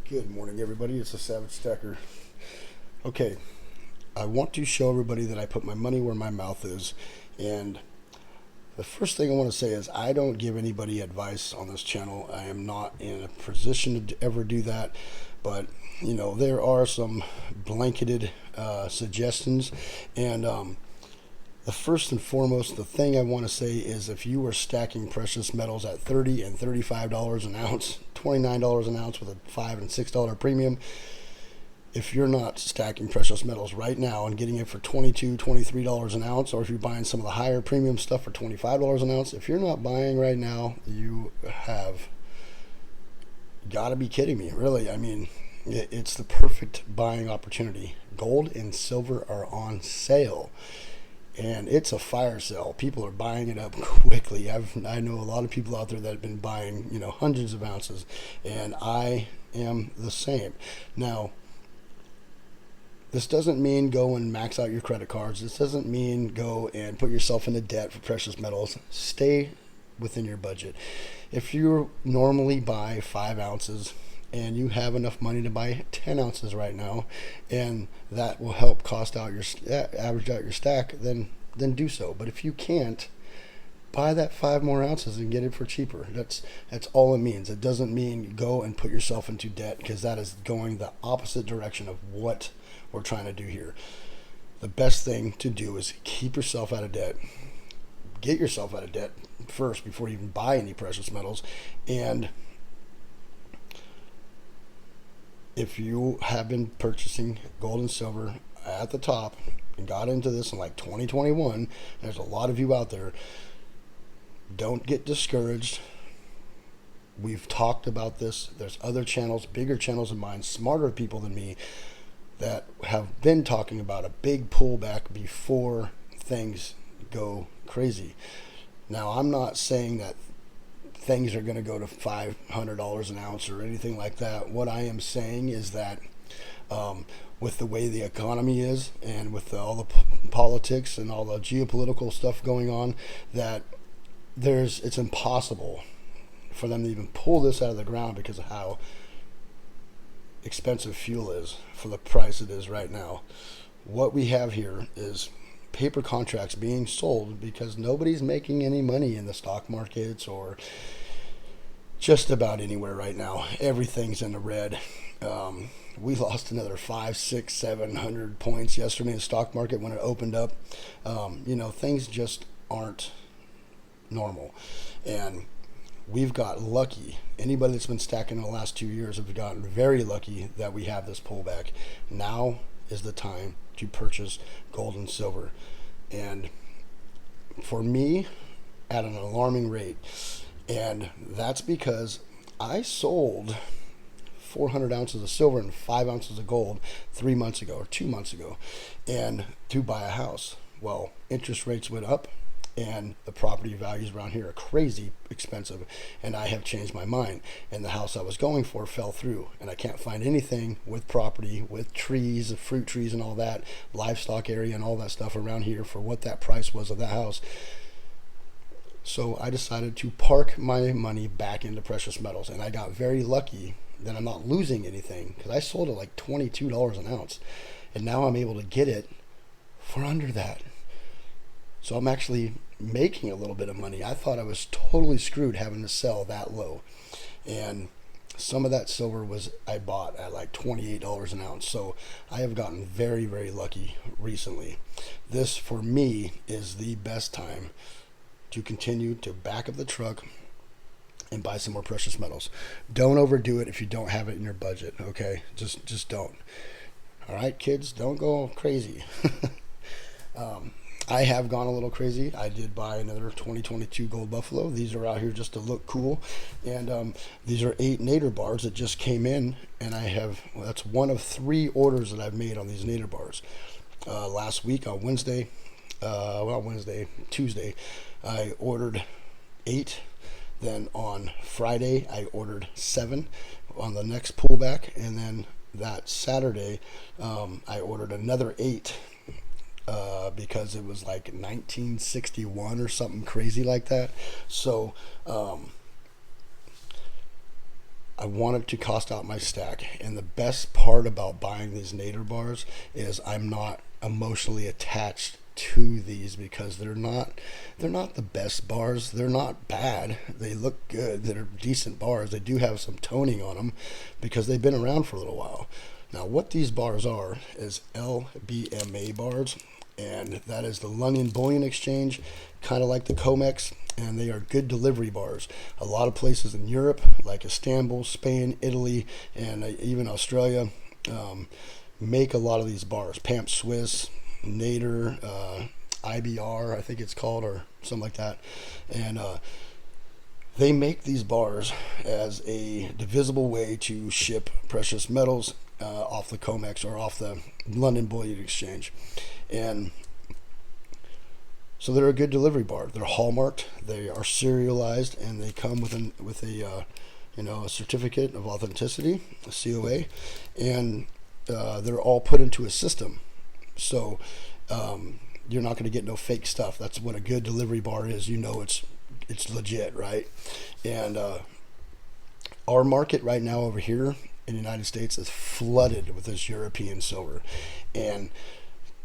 Good morning, everybody. It's a Savage Stacker. Okay, I want to show everybody that I put my money where my mouth is. And the first thing I want to say is I don't give anybody advice on this channel. I am not in a position to ever do that. But, there are some blanketed suggestions. And the first and foremost, the thing I want to say is if you are stacking precious metals at $30 and $35 an ounce, $29 an ounce with a $5 and $6 premium, if you're not stacking precious metals right now and getting it for $22, $23 an ounce, or if you're buying some of the higher premium stuff for $25 an ounce, if you're not buying right now, you have got to be kidding me, really. I mean, it's the perfect buying opportunity. Gold and silver are on sale. And it's a fire sale. People are buying it up quickly. I know a lot of people out there that have been buying, hundreds of ounces, and I am the same. Now, this doesn't mean go and max out your credit cards. This doesn't mean go and put yourself into debt for precious metals. Stay within your budget. If you normally buy 5 ounces and you have enough money to buy 10 ounces right now, and that will help cost out your average out your stack, then do so. But if you can't, buy that 5 more ounces and get it for cheaper. That's all it means. It doesn't mean go and put yourself into debt, because that is going the opposite direction of what we're trying to do here. The best thing to do is keep yourself out of debt. Get yourself out of debt first before you even buy any precious metals. And if you have been purchasing gold and silver at the top and got into this in like 2021, there's a lot of you out there. Don't get discouraged. We've talked about this. There's other channels, bigger channels than mine, smarter people than me, that have been talking about a big pullback before things go crazy. Now, I'm not saying that things are going to go to $500 an ounce or anything like that. What I am saying is that with the way the economy is, and with all the politics and all the geopolitical stuff going on, that it's impossible for them to even pull this out of the ground because of how expensive fuel is for the price it is right now. What we have here is paper contracts being sold because nobody's making any money in the stock markets or just about anywhere right now. Everything's in the red. We lost another 500, 600, 700 points yesterday in the stock market when it opened up. Things just aren't normal. And we've got lucky. Anybody that's been stacking in the last 2 years have gotten very lucky that we have this pullback. Now is the time to purchase gold and silver. And for me, at an alarming rate. And that's because I sold 400 ounces of silver and 5 ounces of gold 3 months ago or 2 months ago, and to buy a house. Well, interest rates went up, and the property values around here are crazy expensive, and I have changed my mind, and the house I was going for fell through, and I can't find anything with property, with trees, fruit trees and all that, livestock area and all that stuff around here for what that price was of that house. So I decided to park my money back into precious metals, and I got very lucky that I'm not losing anything, because I sold it like $22 an ounce, and now I'm able to get it for under that. So I'm actually making a little bit of money. I thought I was totally screwed having to sell that low. And some of that silver I bought at like $28 an ounce. So I have gotten very, very lucky recently. This, for me, is the best time to continue to back up the truck and buy some more precious metals. Don't overdo it if you don't have it in your budget, okay? Just don't. All right, kids, don't go crazy. I have gone a little crazy. I did buy another 2022 Gold Buffalo. These are out here just to look cool. And these are 8 Nader bars that just came in. And that's one of 3 orders that I've made on these Nader bars. Last week on Tuesday, I ordered 8. Then on Friday, I ordered 7 on the next pullback. And then that Saturday, I ordered another 8. Because it was like 1961 or something crazy like that. So I wanted to cost out my stack. And the best part about buying these Nader bars is I'm not emotionally attached to these, because they're not the best bars. They're not bad. They look good. They're decent bars. They do have some toning on them because they've been around for a little while. Now, what these bars are is LBMA bars, and that is the London Bullion Exchange, kind of like the COMEX, and they are good delivery bars. A lot of places in Europe, like Istanbul, Spain, Italy, and even Australia, make a lot of these bars. Pamp Swiss, Nader, IBR, I think it's called, or something like that. And they make these bars as a divisible way to ship precious metals off the COMEX or off the London Bullion Exchange. And so they're a good delivery bar. They're hallmarked, they are serialized, and they come with a certificate of authenticity, a COA, and they're all put into a system. So you're not going to get no fake stuff. That's what a good delivery bar is. It's legit, right? And our market right now over here in the United States is flooded with this European silver. And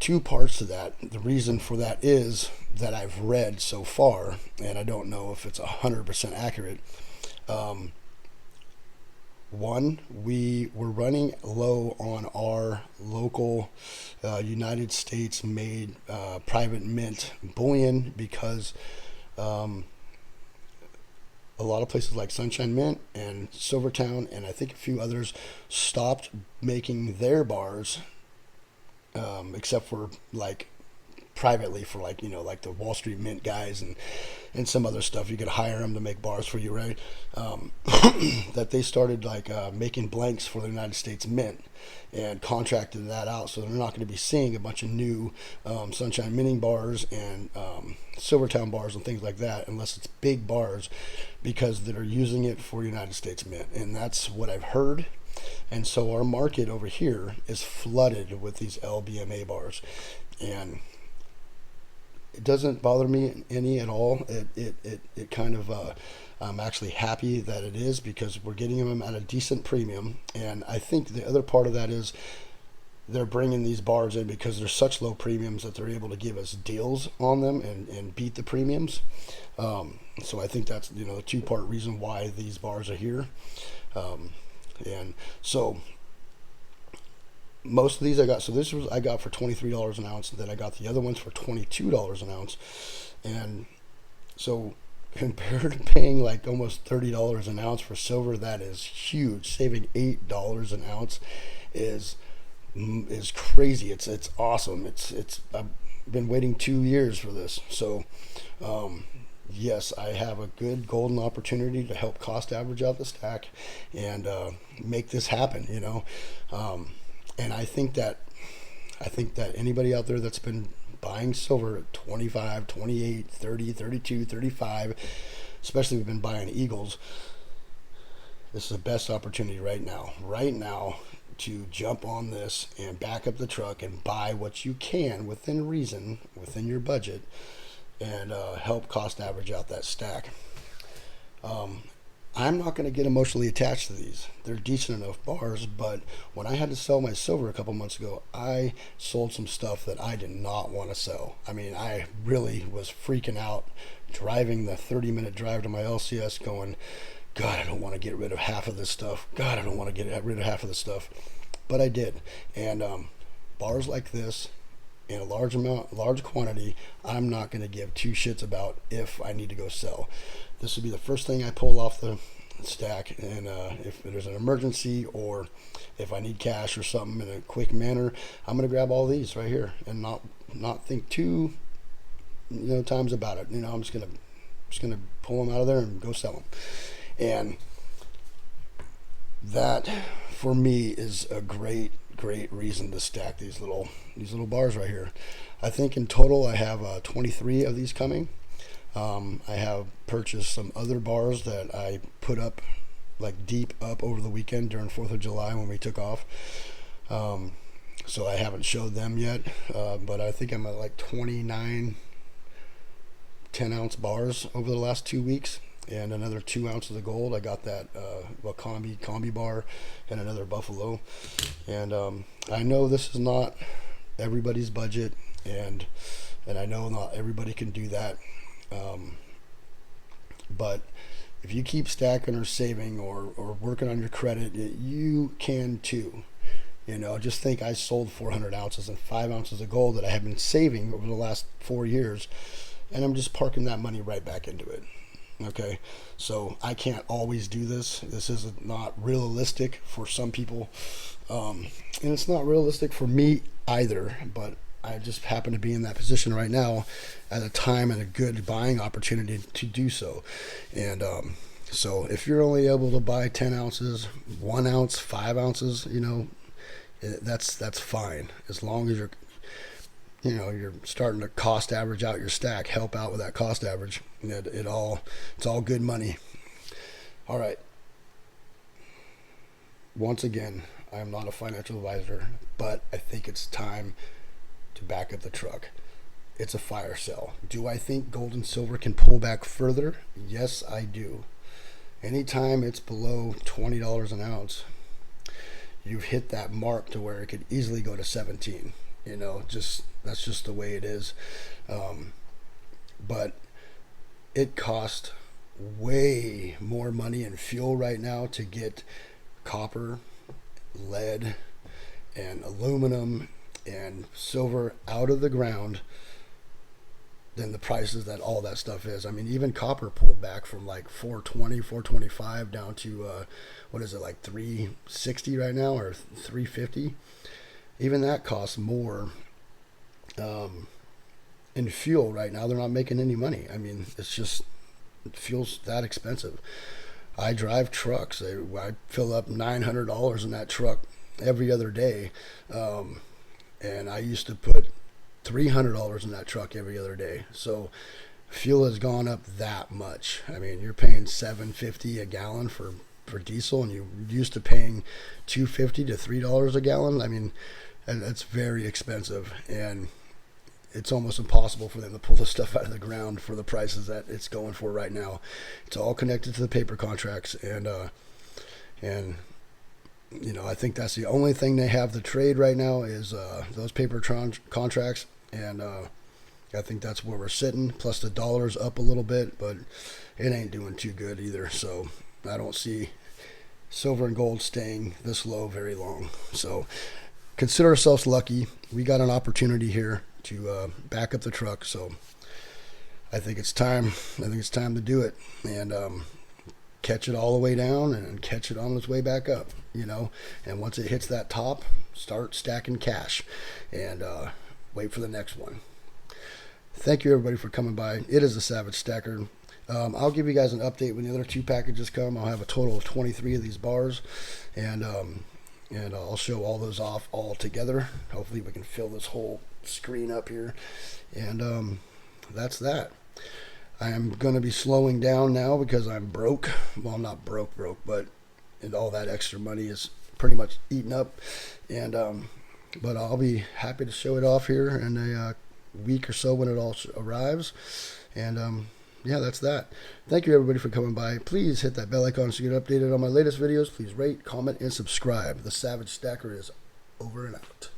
two parts to that. The reason for that is that I've read so far, and I don't know if it's 100% accurate. One, we were running low on our local United States made private mint bullion because a lot of places like Sunshine Mint and Silvertown and I think a few others stopped making their bars, except for like privately for like the Wall Street Mint guys and some other stuff. You could hire them to make bars for you, right? That they started like making blanks for the United States Mint and contracted that out, so they're not going to be seeing a bunch of new Sunshine Minting bars and Silvertown bars and things like that unless it's big bars, because they're using it for United States Mint, and that's what I've heard. And so our market over here is flooded with these LBMA bars, and it doesn't bother me any at all. It kind of I'm actually happy that it is, because we're getting them at a decent premium. And I think the other part of that is they're bringing these bars in because they're such low premiums that they're able to give us deals on them and beat the premiums. So I think that's the two-part reason why these bars are here. And so most of these I got. So this was I got for $23 an ounce, and then I got the other ones for $22 an ounce. And so compared to paying like almost $30 an ounce for silver, that is huge. Saving $8 an ounce is crazy. It's awesome. I've been waiting 2 years for this. So yes, I have a good golden opportunity to help cost average out the stack and make this happen. And I think that anybody out there that's been buying silver at 25, 28, 30, 32, 35, especially we've been buying Eagles, this is the best opportunity right now to jump on this and back up the truck and buy what you can within reason, within your budget, and help cost average out that stack. I'm not going to get emotionally attached to these. They're decent enough bars, but when I had to sell my silver a couple months ago, I sold some stuff that I did not want to sell. I mean, I really was freaking out driving the 30-minute drive to my LCS going, God, I don't want to get rid of half of this stuff. God, I don't want to get rid of half of this stuff. But I did. And bars like this, in a large quantity, I'm not going to give two shits about if I need to go sell. This will be the first thing I pull off the stack, and if there's an emergency or if I need cash or something in a quick manner, I'm going to grab all these right here and not think two times about it. I'm just gonna pull them out of there and go sell them. And that for me is a great reason to stack these little bars right here. I think in total I have 23 of these coming. I have purchased some other bars that I put up like deep up over the weekend during 4th of July when we took off. So I haven't showed them yet, but I think I'm at like 29 10-ounce bars over the last 2 weeks. and another 2 ounces of gold. I got that combi bar and another buffalo. And I know this is not everybody's budget, and I know not everybody can do that. But if you keep stacking or saving or working on your credit, you can too. Just think I sold 400 ounces and 5 ounces of gold that I have been saving over the last 4 years, and I'm just parking that money right back into it. Okay, so I can't always do this. This is not realistic for some people, and it's not realistic for me either. But I just happen to be in that position right now at a time and a good buying opportunity to do so. And so if you're only able to buy 10 ounces, 1 ounce, 5 ounces, that's fine, as long as you're starting to cost average out your stack, help out with that cost average. It's all good money. All right. Once again, I am not a financial advisor, but I think it's time to back up the truck. It's a fire sale. Do I think gold and silver can pull back further? Yes, I do. Anytime it's below $20 an ounce, you've hit that mark to where it could easily go to 17. That's just the way it is. But it costs way more money in fuel right now to get copper, lead, and aluminum and silver out of the ground than the prices that all that stuff is. I mean, even copper pulled back from like 420, 425 down to what is it, like 360 right now, or 350. Even that costs more in fuel right now. They're not making any money. I mean, fuel's that expensive. I drive trucks. I fill up $900 in that truck every other day, and I used to put $300 in that truck every other day. So fuel has gone up that much. I mean, you're paying $7.50 a gallon for diesel, and you used to paying $2.50 to $3 a gallon. I mean, and that's very expensive, and it's almost impossible for them to pull this stuff out of the ground for the prices that it's going for right now. It's all connected to the paper contracts, and I think that's the only thing they have to trade right now is those paper contracts, and I think that's where we're sitting. Plus the dollar's up a little bit, but it ain't doing too good either. So I don't see silver and gold staying this low very long. So consider ourselves lucky. We got an opportunity here to back up the truck. So I think it's time. To do it and catch it all the way down and catch it on its way back up. And once it hits that top, start stacking cash and wait for the next one. Thank you everybody for coming by. It is the Savage Stacker. I'll give you guys an update when the other 2 packages come. I'll have a total of 23 of these bars, and I'll show all those off all together. Hopefully we can fill this whole screen up here, and that's that. I am going to be slowing down now because I'm broke. Well, I'm not broke, but all that extra money is pretty much eaten up, and but I'll be happy to show it off here in a week or so when it all arrives, and yeah, that's that. Thank you everybody for coming by. Please hit that bell icon so you get updated on my latest videos. Please rate, comment, and subscribe. The Savage Stacker is over and out.